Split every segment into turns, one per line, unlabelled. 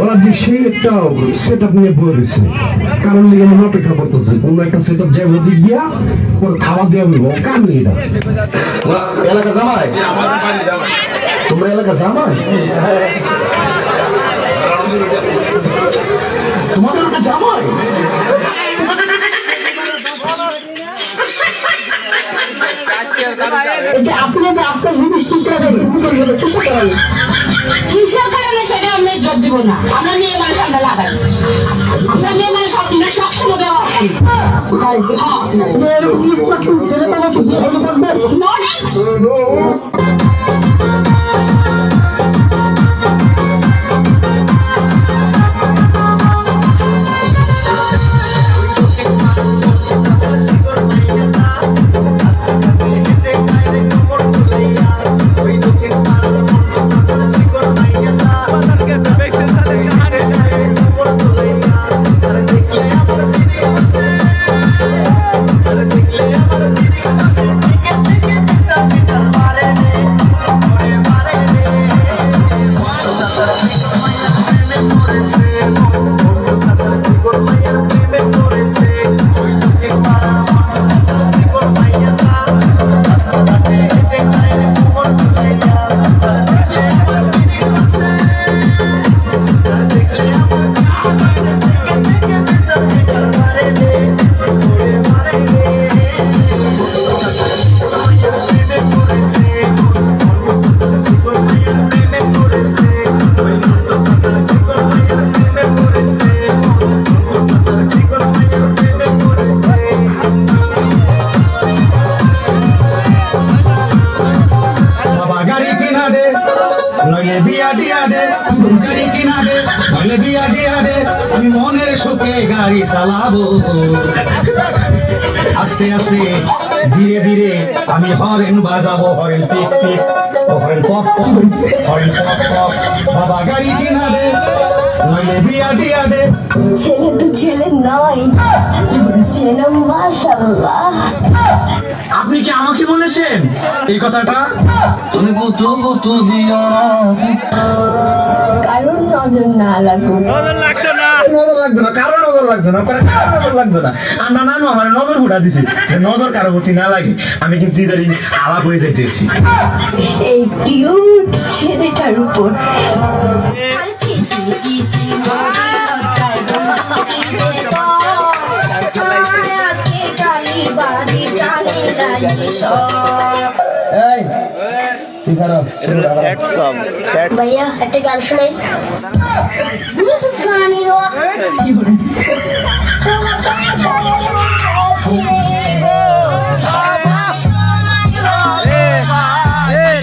ওরা দেশে একটা সেট আপ নিয়ে বয়ে রয়েছে, কারণ লিগে মনে অপেক্ষা করতেছে কোন একটা সেট আপ যাবো দিক দিয়া পরে খাওয়া দেওয়া নিব কাম নেই। এটা এলাকা জামাই, তোমরা এলাকা জামাই, তোমাদের এলাকা জামাই।
আপনি যে আজকাল কিসের কারণে সেটা আমরা জব দিব না। আমরা মেয়ে মানুষ আমরা লাগাই, আমরা মেয়ে মানুষ আপনার সবসময় ব্যবহার
আমি মনের সুখে গাড়ি চালাবো, আস্তে আস্তে ধীরে ধীরে আমি হরেন বাজাবো, হরেন টিক টিক, হরেন পপ পপ, হরেন পপ পপ। বাবা গাড়ি কিনা দে, নইলে বিয়া দিয়া দে।
ছেলে তো ছেলে নয়, ছেলে মাশাআল্লাহ।
আপনি কি আমাকে বলেছেন এই কথাটা?
তুমি বুতু বুতু দিও না,
কারণ নজর না লাগুক।
নজর লাগতো না, কারো নজর লাগতো না, কারো নজর লাগতো না। আর নানু আমার নজর ঘুরা দিছে, নজর কারো প্রতি না লাগে। আমি কিন্তু ইদারিং আলাপ হয়ে যাইতেছি
এই কিউট ছেলেটার উপর। ভাইয়া একটা গান শোনাই।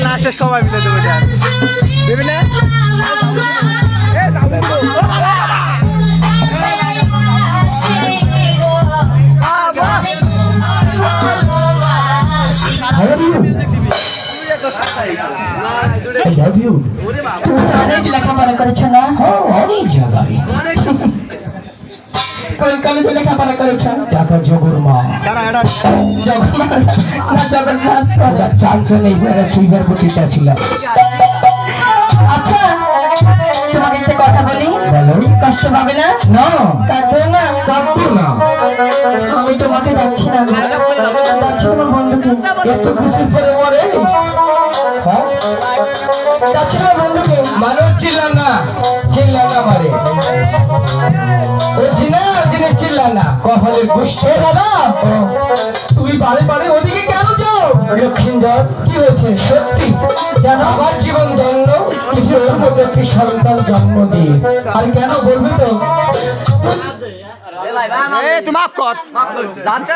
লাস্টের সময় মিলে দেবো গান দেবে না।
অনেক লেখাপড়া করেছো না?
অনেক জায়গায়।
কোন কলেজে লেখাপড়া করেছো?
টাকা জগর মা
জগন্নাথ।
চারজন এই সুইজার প্রতিটা ছিল।
আচ্ছা তোমাকে একটা কথা বলি, কষ্ট পাবে না?
না
কাঁদবে না?
কাঁদবো না।
আমি তোমাকে ডাকছি না, ডাকছি তোমার বন্ধুকে।
এত কিছুর পরে মরে
ডাকছি তোমার বন্ধুকে।
মানুষ চিল্লাম না, মারে ও জিনা জিনে চিল্লা না কখনের গোষ্ঠী। দাদা তুমি বারে বারে ওদিকে কেন যাও? লক্ষ্মীন্দর কি হয়েছে? সত্যি কেন? আমার জীবন ধন্য কিছু ওর মধ্যে একটি সন্তান জন্ম দিয়ে। আর কেন বলবি তো?
তুই মাফ কর।